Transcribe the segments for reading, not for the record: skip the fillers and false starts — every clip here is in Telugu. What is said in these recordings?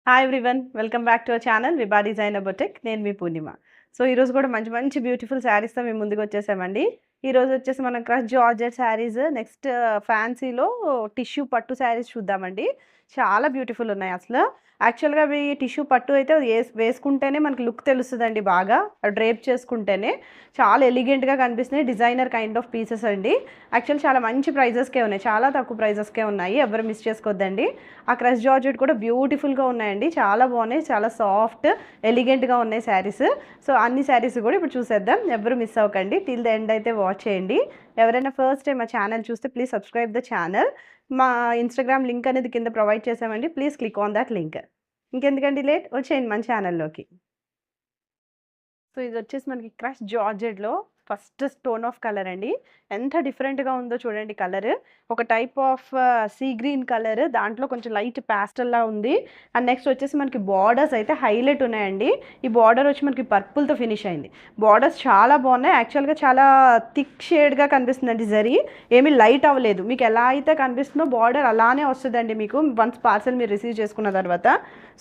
Hi everyone welcome back to our channel Vibha designer boutique. నేను మీ పూర్ణిమ. సో ఈరోజు కూడా మంచి మంచి బ్యూటిఫుల్ శారీస్తో మేము ముందుకు వచ్చేసామండి. ఈరోజు వచ్చేసి మనం క్రష్ జార్జెట్ శారీస్, నెక్స్ట్ ఫ్యాన్సీలో టిష్యూ పట్టు శారీస్ చూద్దామండి. చాలా బ్యూటిఫుల్ ఉన్నాయి అసలు. యాక్చువల్గా అవి టిష్యూ పట్టు అయితే అది వేసుకుంటేనే మనకి లుక్ తెలుస్తుందండి. బాగా డ్రేప్ చేసుకుంటేనే చాలా ఎలిగెంట్గా కనిపిస్తున్నాయి. డిజైనర్ కైండ్ ఆఫ్ పీసెస్ అండి. యాక్చువల్ చాలా మంచి ప్రైజెస్కే ఉన్నాయి, చాలా తక్కువ ప్రైజెస్కే ఉన్నాయి. ఎవరు మిస్ చేసుకోవద్దండి. ఆ క్రష్ జార్జెట్ కూడా బ్యూటిఫుల్గా ఉన్నాయండి, చాలా బాగున్నాయి, చాలా సాఫ్ట్ ఎలిగెంట్గా ఉన్నాయి శారీస్. సో అన్ని శారీస్ కూడా ఇప్పుడు చూసేద్దాం, ఎవరు మిస్ అవ్వకండి. టిల్ ద ఎండ్ అయితే వాచ్ చేయండి. ఎవరైనా ఫస్ట్ టైం మా ఛానల్ చూస్తే ప్లీజ్ సబ్స్క్రైబ్ ద ఛానల్. మా ఇన్స్టాగ్రామ్ లింక్ అనేది కింద ప్రొవైడ్ చేసామండి, ప్లీజ్ క్లిక్ ఆన్ దట్ లింక్. ఇంకెందుకండి లేట్, వచ్చేయండి మన ఛానల్లోకి. సో ఇది వచ్చేసి మనకి క్రష్ జార్జెట్లో ఫస్ట్ స్టోన్ ఆఫ్ కలర్ అండి. ఎంత డిఫరెంట్గా ఉందో చూడండి. కలర్ ఒక type of sea green colour, దాంట్లో కొంచెం లైట్ ప్యాస్టల్లా ఉంది. అండ్ నెక్స్ట్ వచ్చేసి మనకి బార్డర్స్ అయితే హైలైట్ ఉన్నాయండి. ఈ బార్డర్ వచ్చి మనకి పర్పుల్తో ఫినిష్ అయింది. బార్డర్స్ చాలా బాగున్నాయి. యాక్చువల్గా చాలా థిక్ షేడ్గా కనిపిస్తుందండి. జరీ ఏమీ లైట్ అవ్వలేదు. మీకు ఎలా అయితే కనిపిస్తుందో బార్డర్ అలానే వస్తుందండి మీకు వన్స్ పార్సల్ మీరు రిసీవ్ చేసుకున్న తర్వాత.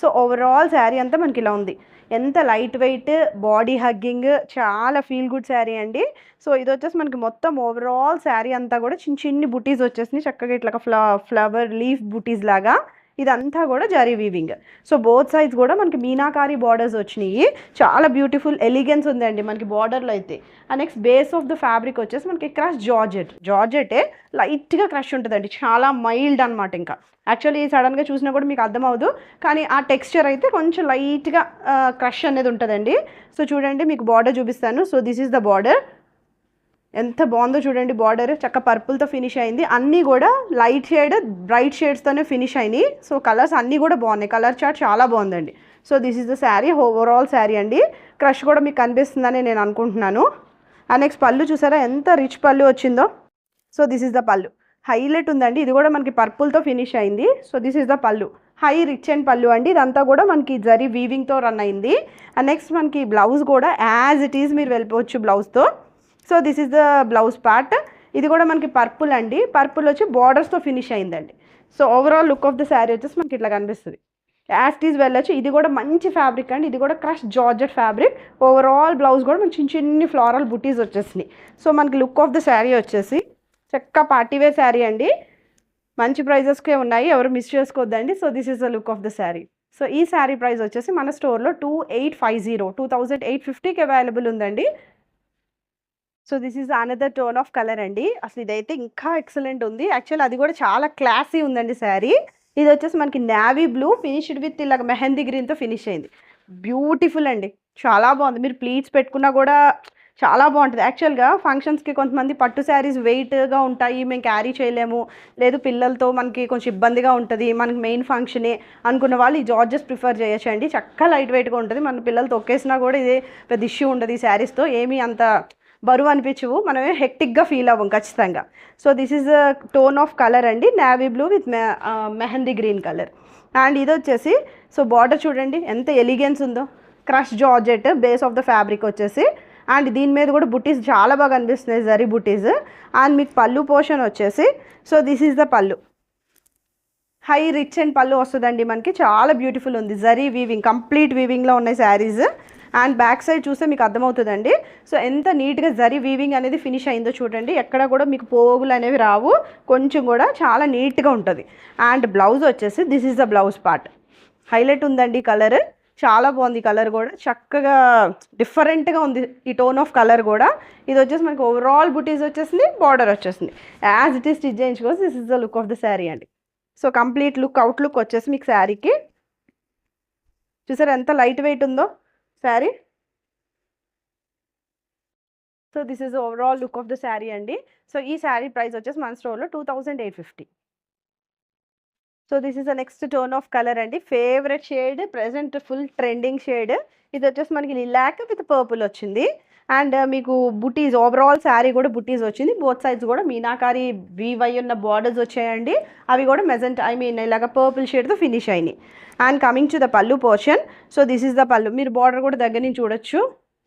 సో ఓవరాల్ శారీ అంతా మనకి ఇలా ఉంది. ఎంత లైట్ వెయిట్, బాడీ హగ్గింగ్, చాలా ఫీల్ గుడ్ శారీ అండి. సో ఇది వచ్చేసి మనకి మొత్తం ఓవరాల్ శారీ అంతా కూడా చిన్న చిన్ని బుటీస్ వచ్చేసినాయి చక్కగా, ఇట్లా ఫ్లవర్ లీఫ్ బుటీస్ లాగా. ఇదంతా కూడా zari weaving. So both sides కూడా మనకి మీనాకారి బార్డర్స్ వచ్చినాయి. చాలా బ్యూటిఫుల్ ఎలిగెన్స్ ఉందండి మనకి బార్డర్లో అయితే. ఆ next base of the fabric వచ్చేసి మనకి క్రష్ జార్జెటే లైట్గా క్రష్ ఉంటుందండి, చాలా మైల్డ్ అనమాట. ఇంకా యాక్చువల్లీ సడన్గా చూసినా కూడా మీకు అర్థం అవ్వదు, కానీ ఆ టెక్స్చర్ అయితే కొంచెం లైట్గా క్రష్ అనేది ఉంటుందండి. సో చూడండి, మీకు బార్డర్ చూపిస్తాను. So this is the border. ఎంత బాగుందో చూడండి. బార్డర్ చక్క పర్పుల్తో ఫినిష్ అయింది. అన్నీ కూడా లైట్ షేడ్, బ్రైట్ షేడ్స్తోనే ఫినిష్ అయినాయి. సో కలర్స్ అన్నీ కూడా బాగున్నాయి. కలర్ చార్ట్ చాలా బాగుందండి. So this is the sari, overall sari అండి. క్రష్ కూడా మీకు కనిపిస్తుందని నేను అనుకుంటున్నాను. ఆ నెక్స్ట్ పళ్ళు చూసారా ఎంత రిచ్ పళ్ళు వచ్చిందో. So this is the pallu, highlight ఉందండి. ఇది కూడా మనకి పర్పుల్తో ఫినిష్ అయింది. So this is the pallu, high rich and pallu అండి. ఇదంతా కూడా మనకి జరీ వీవింగ్తో రన్ అయింది. అండ్ నెక్స్ట్ మనకి బ్లౌజ్ కూడా యాజ్ ఇట్ ఈజ్ మీరు వెళ్ళిపోవచ్చు బ్లౌజ్తో. So this is the blouse part. ఇది కూడా మనకి పర్పుల్ అండి. పర్పుల్ వచ్చి బార్డర్స్తో ఫినిష్ అయిందండి. So overall look of the sari వచ్చేసి మనకి ఇట్లా కనిపిస్తుంది. యాజ్ ఇట్ ఈజ్ వెళ్ళొచ్చు. ఇది కూడా మంచి ఫ్యాబ్రిక్ అండి. ఇది కూడా crush georgette fabric. Overall blouse కూడా మనకి చిన్న చిన్ని ఫ్లోరల్ బుటీస్ వచ్చేసినాయి. సో మనకి లుక్ ఆఫ్ ద శారీ వచ్చేసి చక్క పార్టీవేర్ శారీ అండి. మంచి ప్రైజెస్కే ఉన్నాయి, ఎవరు మిస్ చేసుకోవద్దండి. So this is the look of the sari. So ఈ శారీ ప్రైస్ వచ్చేసి మన స్టోర్లో 2850 అవైలబుల్ ఉందండి. So this is another tone of colour అండి. అసలు ఇదైతే ఇంకా ఎక్సలెంట్ ఉంది. యాక్చువల్ అది కూడా చాలా క్లాసీ ఉందండి శారీ. ఇది వచ్చేసి మనకి నావీ బ్లూ ఫినిష్డ్ విత్ ఇలాగ మెహందీ గ్రీన్తో ఫినిష్ అయింది. బ్యూటిఫుల్ అండి, చాలా బాగుంది. మీరు ప్లీట్స్ పెట్టుకున్నా కూడా చాలా బాగుంటుంది. యాక్చువల్గా ఫంక్షన్స్కి కొంతమంది పట్టు శారీస్ వెయిట్గా ఉంటాయి, మేము క్యారీ చేయలేము, లేదు పిల్లలతో మనకి కొంచెం ఇబ్బందిగా ఉంటుంది, మనకి మెయిన్ ఫంక్షనే అనుకున్న వాళ్ళు ఈ జార్జెస్ ప్రిఫర్ చేయొచ్చండి. చక్కగా లైట్ వెయిట్గా ఉంటుంది. మన పిల్లలు తొక్కేసినా కూడా ఇదే పెద్ద ఇష్యూ ఉండదు. ఈ శారీస్తో ఏమీ అంత బరువు అనిపించవు, మనమే హెక్టిక్గా ఫీల్ అవ్వం ఖచ్చితంగా. So this is tone of colour అండి, navy blue with mehndi green colour. And ఇది వచ్చేసి సో బార్డర్ చూడండి ఎంత ఎలిగెన్స్ ఉందో. Crush georgette base of the fabric వచ్చేసి. అండ్ దీని మీద కూడా బుటీస్ చాలా బాగా అనిపిస్తున్నాయి, జరీ బుటీస్. అండ్ మీకు పళ్ళు పోర్షన్ వచ్చేసి so this is the pallu, high rich and పళ్ళు వస్తుందండి మనకి. చాలా బ్యూటిఫుల్ ఉంది, జరీ వీవింగ్, కంప్లీట్ వీవింగ్లో ఉన్నాయి శారీస్. అండ్ బ్యాక్ సైడ్ చూస్తే మీకు అర్థమవుతుందండి. సో ఎంత నీట్గా జరీ వీవింగ్ అనేది ఫినిష్ అయిందో చూడండి. ఎక్కడ కూడా మీకు పోగులు అనేవి రావు, కొంచెం కూడా చాలా నీట్గా ఉంటుంది. అండ్ బ్లౌజ్ వచ్చేసి this is the blouse part. Highlight ఉందండి కలర్, చాలా బాగుంది. కలర్ కూడా చక్కగా డిఫరెంట్గా ఉంది ఈ టోన్ ఆఫ్ కలర్ కూడా. ఇది వచ్చేసి మనకి ఓవరాల్ బుటీస్ వచ్చేసింది, బార్డర్ వచ్చేసింది. యాజ్ ఇట్ ఈస్ స్టిచ్ చేయించుకోవచ్చు. This is the look of the sari అండి. So complete look, out look వచ్చేసి మీకు శారీకి చూసారు ఎంత లైట్ వెయిట్ ఉందో sari. So this is overall look of the sari అండి. సో ఈ శారీ ప్రైస్ వచ్చేసి మన స్టోర్లో 2850. So this is the next tone of colour అండి. Favourite shade, present full trending shade. ఇది వచ్చేసి మనకి లిలాక్ విత్ పర్పుల్ వచ్చింది. అండ్ మీకు బుటీస్, ఓవరాల్ శారీ కూడా బుటీస్ వచ్చింది. బోత్ సైడ్స్ కూడా మీనాకారి వీవ్ అయి ఉన్న బార్డర్స్ వచ్చాయండి. అవి కూడా మెజెంట్ ఇలాగ పర్పుల్ షేడ్తో ఫినిష్ అయినాయి. And coming to the pallu portion. So this is the పళ్ళు. మీరు బార్డర్ కూడా దగ్గర నుంచి చూడొచ్చు.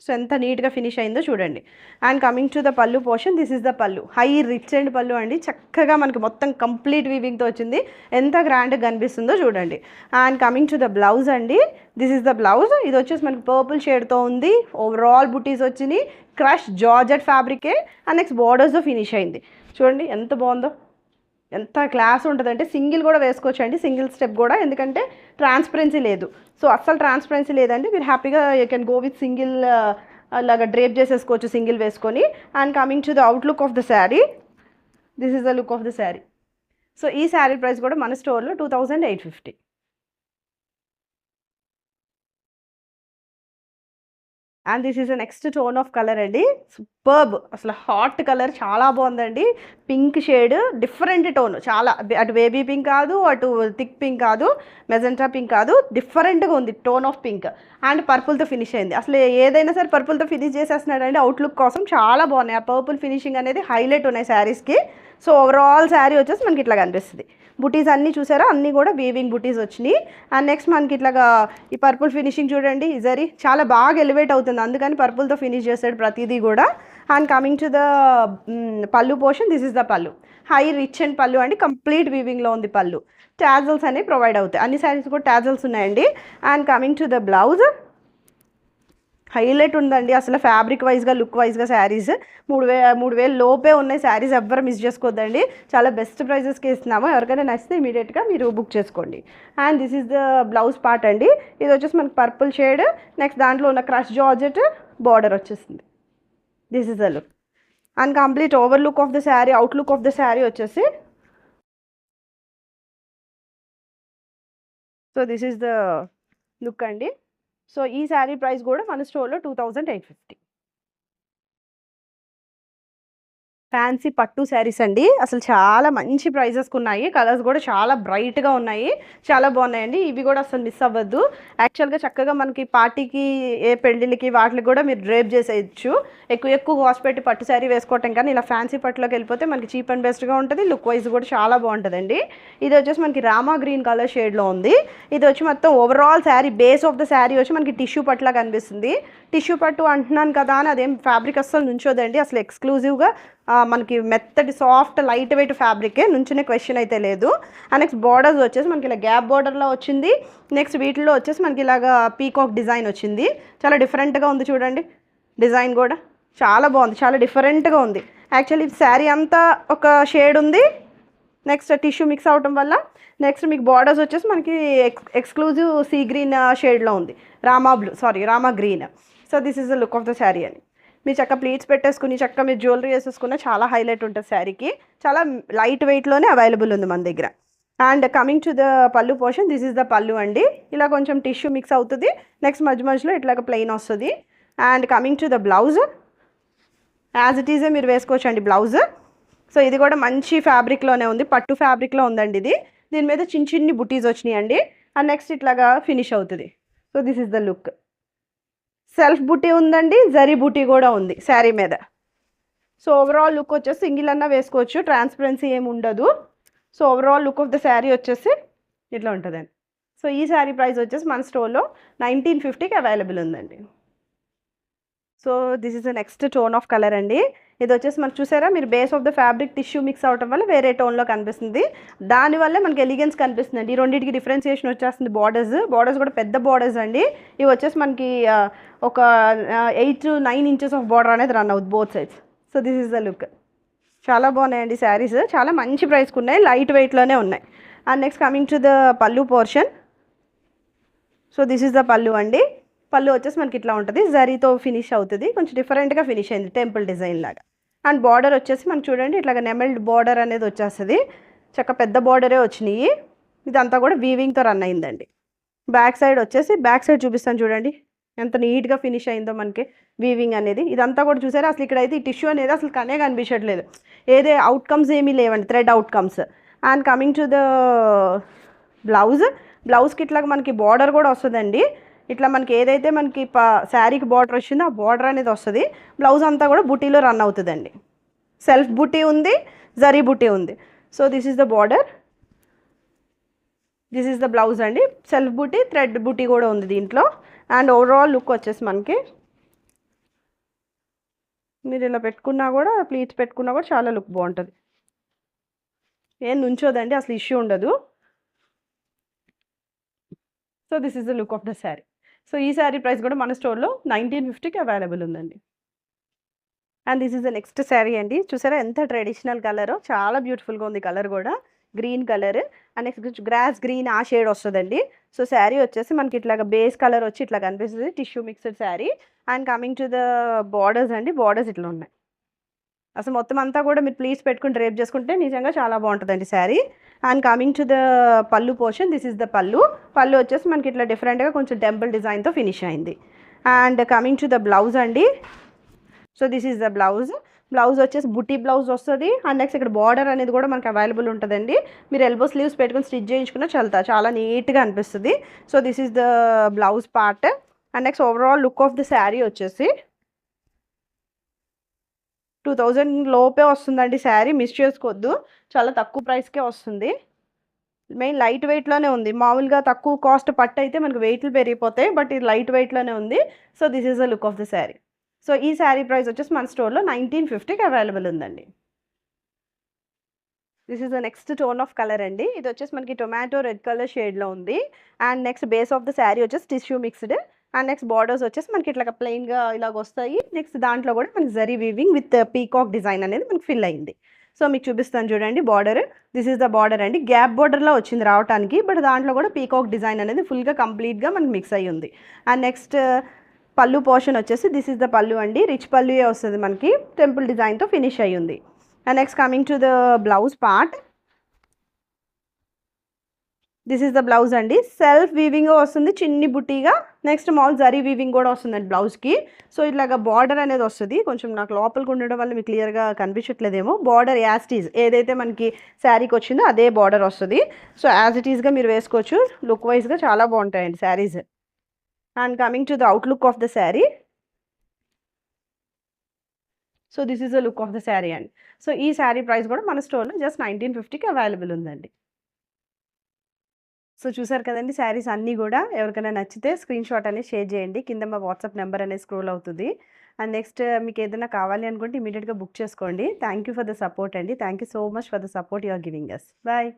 సో ఎంత నీట్గా ఫినిష్ అయిందో చూడండి. And coming to the pallu portion, this is the pallu. High rich and pallu అండి, చక్కగా మనకి మొత్తం కంప్లీట్ వీవింగ్తో వచ్చింది. ఎంత గ్రాండ్గా కనిపిస్తుందో చూడండి. And coming to the blouse అండి, దిస్ ఇస్ ద బ్లౌజ్. ఇది వచ్చేసి మనకి పర్పుల్ షేడ్తో ఉంది. ఓవరాల్ బుటీస్ వచ్చినాయి. క్రష్ జార్జెట్ ఫ్యాబ్రికే. అండ్ నెక్స్ట్ బార్డర్స్తో ఫినిష్ అయింది. చూడండి ఎంత బాగుందో, ఎంత క్లాస్ ఉంటుందంటే సింగిల్ కూడా వేసుకోవచ్చు అండి, సింగిల్ స్టెప్ కూడా, ఎందుకంటే ట్రాన్స్పరెన్సీ లేదు. సో అస్సలు ట్రాన్స్పరెన్సీ లేదండి, మీరు హ్యాపీగా you can go with single అలాగా డ్రేప్ చేసేసుకోవచ్చు సింగిల్ వేసుకొని. And coming to the out look of the sari, this is the look of the sari. So ఈ శారీ ప్రైస్ కూడా మన స్టోర్లో 2850. And this is the next tone of colour అండి. సూపర్బ్, అసలు హాట్ కలర్, చాలా బాగుందండి. పింక్ షేడ్, డిఫరెంట్ టోన్, చాలా అటు బేబీ పింక్ కాదు, అటు థిక్ పింక్ కాదు, మెజెంటా పింక్ కాదు, డిఫరెంట్గా ఉంది టోన్ ఆఫ్ పింక్. అండ్ పర్పుల్తో ఫినిష్ అయింది. అసలు ఏదైనా సరే పర్పుల్తో ఫినిష్ చేసేస్తున్నాడండి అవుట్లుక్ కోసం, చాలా బాగున్నాయి. ఆ పర్పుల్ ఫినిషింగ్ అనేది హైలైట్ ఉన్నాయి శారీస్కి. సో ఓవరాల్ శారీ వచ్చేసి మనకి ఇట్లా కనిపిస్తుంది. బుటీస్ అన్నీ చూసారా, అన్నీ కూడా వీవింగ్ బుటీస్ వచ్చినాయి. అండ్ నెక్స్ట్ మనకి ఇట్లాగా ఈ పర్పుల్ ఫినిషింగ్ చూడండి, జరీ చాలా బాగా ఎలివేట్ అవుతుంది, అందుకని పర్పుల్తో ఫినిష్ చేస్తాడు ప్రతిదీ కూడా. And coming to the pallu portion, this is the pallu. High rich and pallu అండి, కంప్లీట్ వీవింగ్లో ఉంది పళ్ళు. టాజల్స్ అనేవి ప్రొవైడ్ అవుతాయి, అన్ని శారీస్ కూడా టాజల్స్ ఉన్నాయండి. And coming to the blouse, highlight ఉందండి అసలు ఫ్యాబ్రిక్ వైజ్గా, లుక్ వైజ్గా. శారీస్ 3000 లోపే ఉన్నాయి శారీస్, ఎవ్వరు మిస్ చేసుకోవద్దండి. చాలా బెస్ట్ ప్రైజెస్కి ఇస్తున్నాము. ఎవరికైనా నచ్చితే ఇమీడియట్గా మీరు బుక్ చేసుకోండి. And this is the blouse part అండి. ఇది వచ్చేసి మనకి పర్పుల్ షేడ్, నెక్స్ట్ దాంట్లో ఉన్న క్రష్ జార్జెట్ బార్డర్ వచ్చేసింది. This is the look. And complete over look of the sari, out look of the sari వచ్చేసి, so this is the look అండి. సో ఈ శారీ ప్రైస్ కూడా మన స్టోర్లో 2850. ఫ్యాన్సీ పట్టు శారీస్ అండి, అసలు చాలా మంచి ప్రైజెస్కి ఉన్నాయి. కలర్స్ కూడా చాలా బ్రైట్గా ఉన్నాయి, చాలా బాగున్నాయండి. ఇవి కూడా అసలు మిస్ అవ్వద్దు. యాక్చువల్గా చక్కగా మనకి పార్టీకి, ఏ పెళ్ళిళ్ళకి వాటికి కూడా మీరు డ్రేప్ చేసేయచ్చు. ఎక్కువ కాస్ట్ పెట్టి పట్టు శారీ వేసుకోవటం కానీ ఇలా ఫ్యాన్సీ పట్టులోకి వెళ్ళిపోతే మనకి చీప్ అండ్ బెస్ట్గా ఉంటుంది. లుక్ వైజ్ కూడా చాలా బాగుంటుందండి. ఇది వచ్చేసి మనకి రామా గ్రీన్ కలర్ షేడ్లో ఉంది. ఇది వచ్చి మొత్తం overall sari base of the sari వచ్చి మనకి టిష్యూ పట్టులా కనిపిస్తుంది. టిష్యూ పట్టు అంటున్నాను కదా అని అదేం ఫ్యాబ్రిక్ అస్సలు నుంచోదండి, అసలు ఎక్స్క్లూజివ్గా మనకి మెత్తటి సాఫ్ట్ లైట్ వెయిట్ ఫ్యాబ్రికే, నుంచునే క్వశ్చన్ అయితే లేదు. అండ్ నెక్స్ట్ బార్డర్స్ వచ్చేసి మనకి ఇలా గ్యాప్ బార్డర్లో వచ్చింది. నెక్స్ట్ వీటిలో వచ్చేసి మనకి ఇలాగా పీకాక్ డిజైన్ వచ్చింది. చాలా డిఫరెంట్గా ఉంది చూడండి, డిజైన్ కూడా చాలా బాగుంది, చాలా డిఫరెంట్గా ఉంది. యాక్చువల్లీ శారీ అంతా ఒక షేడ్ ఉంది, నెక్స్ట్ టిష్యూ మిక్స్ అవటం వల్ల నెక్స్ట్ మీకు బార్డర్స్ వచ్చేసి మనకి ఎక్స్క్లూజివ్ సీ గ్రీన్ షేడ్లో ఉంది, Rama green. So this is the look of the sari అని. మీరు చక్క ప్లీట్స్ పెట్టేసుకుని చక్క మీరు జ్యువెలరీ వేసేసుకున్న చాలా హైలైట్ ఉంటుంది శారీకి. చాలా లైట్ వెయిట్లోనే అవైలబుల్ ఉంది మన దగ్గర. And coming to the pallu portion, this is the pallu అండి. ఇలా కొంచెం టిష్యూ మిక్స్ అవుతుంది, నెక్స్ట్ మధ్యలో ఇట్లాగ ప్లెయిన్ వస్తుంది. And coming to the blouse, as it EJ మీరు వేసుకోవచ్చు అండి బ్లౌజ్. సో ఇది కూడా మంచి ఫ్యాబ్రిక్లోనే ఉంది, పట్టు ఫ్యాబ్రిక్లో ఉందండి ఇది. దీని మీద చిన్ని బుటీస్ వచ్చినాయి అండి. అండ్ నెక్స్ట్ ఇట్లాగా ఫినిష్ అవుతుంది. So this is the look. Self బుటీ ఉందండి, జరీ బుటీ కూడా ఉంది శారీ మీద. సో ఓవరాల్ లుక్ వచ్చేసి సింగిల్ అన్నా వేసుకోవచ్చు, ట్రాన్స్పరెన్సీ ఏమి ఉండదు. So overall look of the sari వచ్చేసి ఇట్లా ఉంటుందండి. సో ఈ శారీ ప్రైస్ వచ్చేసి మన స్టోర్లో 1950కి అవైలబుల్ ఉందండి. So this is the next tone of colour అండి. ఇది వచ్చేసి మనకు చూసారా, మీరు base of the fabric tissue mix అవటం వల్ల వేరే టోన్లో కనిపిస్తుంది, దానివల్ల మనకి ఎలిగెన్స్ కనిపిస్తుంది అండి. ఈ రెండింటికి డిఫరెన్సియేషన్ వచ్చేస్తుంది. బార్డర్స్ కూడా పెద్ద బార్డర్స్ అండి. ఇవి వచ్చేసి మనకి ఒక 8 to 9 ఇంచెస్ ఆఫ్ బార్డర్ అనేది రన్ అవుతుంది both sides. So this is the look. చాలా బాగున్నాయండి శారీస్, చాలా మంచి ప్రైస్కి ఉన్నాయి, లైట్ వెయిట్లోనే ఉన్నాయి. And next coming to the pallu portion. So this is the pallu అండి. పళ్ళు వచ్చేసి మనకి ఇట్లా ఉంటుంది, జరీతో ఫినిష్ అవుతుంది, కొంచెం డిఫరెంట్గా ఫినిష్ అయింది టెంపుల్ డిజైన్ లాగా. అండ్ బార్డర్ వచ్చేసి మనకు చూడండి ఇట్లాగ నెమల్డ్ బార్డర్ అనేది వచ్చేస్తుంది, చక్క పెద్ద బార్డరే వచ్చినాయి. ఇదంతా కూడా వీవింగ్తో రన్ అయిందండి. బ్యాక్ సైడ్ వచ్చేసి, బ్యాక్ సైడ్ చూపిస్తాను చూడండి ఎంత నీట్గా ఫినిష్ అయిందో మనకి వీవింగ్ అనేది. ఇదంతా కూడా చూసారా, అసలు ఇక్కడైతే ఈ టిష్యూ అనేది అసలు కనిపించట్లేదు, ఏదే అవుట్కమ్స్ ఏమీ లేవండి, thread outcomes. And coming to the బ్లౌజ్కి ఇట్లాగ మనకి బార్డర్ కూడా వస్తుందండి. ఇట్లా మనకి ఏదైతే మనకి శారీకి బార్డర్ వచ్చిందో ఆ బార్డర్ అనేది వస్తుంది. బ్లౌజ్ అంతా కూడా బుటీలో రన్ అవుతుందండి. సెల్ఫ్ బుటీ ఉంది, జరీ బుటీ ఉంది. So this is the border, this is the blouse అండి. సెల్ఫ్ బుటీ, థ్రెడ్ బుటీ కూడా ఉంది దీంట్లో. అండ్ ఓవరాల్ లుక్ వచ్చేసి మనకి మీరు ఇలా పెట్టుకున్నా కూడా ప్లీట్స్ పెట్టుకున్నా కూడా చాలా లుక్ బాగుంటుంది. ఏం నుంచోదండి, అసలు ఇష్యూ ఉండదు. So this is the look of the sari. So ఈ శారీ ప్రైస్ కూడా మన స్టోర్లో 1950కి అవైలబుల్ ఉందండి. And this is the next sari అండి. చూసారా ఎంత ట్రెడిషనల్ కలర్, చాలా బ్యూటిఫుల్గా ఉంది కలర్ కూడా. Green colour and next gross green ఆ షేడ్ వస్తుందండి. సో శారీ వచ్చేసి మనకి ఇట్లాగా బేస్ కలర్ వచ్చి ఇట్లా కనిపిస్తుంది, tissue mixed sari. And coming to the borders అండి, బార్డర్స్ ఇట్లా ఉన్నాయి. అసలు మొత్తం అంతా కూడా మీరు ప్లీట్స్ పెట్టుకుని డ్రేప్ చేసుకుంటే నిజంగా చాలా బాగుంటుందండి sari. And coming to the pallu portion, this is the పళ్ళు. పళ్ళు వచ్చేసి మనకి ఇట్లా డిఫరెంట్గా కొంచెం టెంపుల్ డిజైన్తో ఫినిష్ అయింది. And coming to the blouse అండి. So this is the blouse. Blouse వచ్చేసి బుటీ బ్లౌజ్ వస్తుంది. అండ్ నెక్స్ట్ ఇక్కడ బార్డర్ అనేది కూడా మనకి అవైలబుల్ ఉంటుందండి. మీరు ఎల్బో స్లీవ్స్ పెట్టుకుని స్టిచ్ చేయించుకున్నా చాలా నీట్గా అనిపిస్తుంది. So this is the blouse part. And next overall look of the sari వచ్చేసి 2000 లోపే వస్తుందండి శారీ, మిస్ చేసుకోవద్దు. చాలా తక్కువ ప్రైస్కే వస్తుంది. మెయిన్ లైట్ వెయిట్లోనే ఉంది. మామూలుగా తక్కువ కాస్ట్ పట్టు అయితే మనకు వెయిట్లు పెరిగిపోతాయి, బట్ ఇది లైట్ వెయిట్లోనే ఉంది. So this is the look of the sari. So ఈ శారీ ప్రైస్ వచ్చేసి మన స్టోర్లో 1950కి అవైలబుల్ ఉందండి. This is the next tone of colour అండి. ఇది వచ్చేసి మనకి టొమాటో రెడ్ కలర్ షేడ్లో ఉంది. And next base of the sari వచ్చేసి tissue mixed. And next borders వచ్చేసి మనకి ఇట్లా ప్లెయిన్గా ఇలాగ వస్తాయి. నెక్స్ట్ దాంట్లో కూడా మనకి zari weaving with peacock design అనేది మనకి ఫిల్ అయింది. సో మీకు చూపిస్తాను చూడండి border. This is the border అండి. గ్యాప్ బార్డర్లో వచ్చింది రావడానికి, బట్ దాంట్లో కూడా పీకాక్ డిజైన్ అనేది ఫుల్గా కంప్లీట్గా మనకి మిక్స్ అయ్యి ఉంది. అండ్ నెక్స్ట్ పళ్ళు పోర్షన్ వచ్చేసి దిస్ ఈస్ ద పళ్ళు అండి. రిచ్ పళ్ళుయే వస్తుంది మనకి, టెంపుల్ డిజైన్తో ఫినిష్ అయ్యి ఉంది. And next coming to the blouse part. This is the blouse అండి. సెల్ఫ్ వీవింగ్ వస్తుంది చిన్ని బుట్టీగా. నెక్స్ట్ మాల్ జరీ వీవింగ్ కూడా వస్తుందండి బ్లౌజ్కి. సో ఇట్లాగా బార్డర్ అనేది వస్తుంది. కొంచెం నాకు లోపలికి ఉండడం వల్ల మీకు క్లియర్గా కనిపించట్లేదేమో. బార్డర్ యాస్టీజ్ ఏదైతే మనకి శారీకి వచ్చిందో అదే బార్డర్ వస్తుంది. సో యాజ్ ఇట్ ఈస్గా మీరు వేసుకోవచ్చు. లుక్ వైజ్గా చాలా బాగుంటాయండి saris. And coming to the out look of the sari. So this is the look of the sari అండి. సో ఈ శారీ ప్రైస్ కూడా మన స్టోర్లో జస్ట్ 1950కి అవైలబుల్ ఉందండి. సో చూసారు కదండి శారీస్ అన్నీ కూడా. ఎవరికైనా నచ్చితే స్క్రీన్ షాట్ అనేది షేర్ చేయండి. కింద మా వాట్సాప్ నెంబర్ అనేది స్క్రోల్ అవుతుంది. అండ్ నెక్స్ట్ మీకు ఏదైనా కావాలి అనుకుంటే ఇమీడియట్గా బుక్ చేసుకోండి. Thank you for the support అండి. Thank you so much for the support you are giving us. Bye.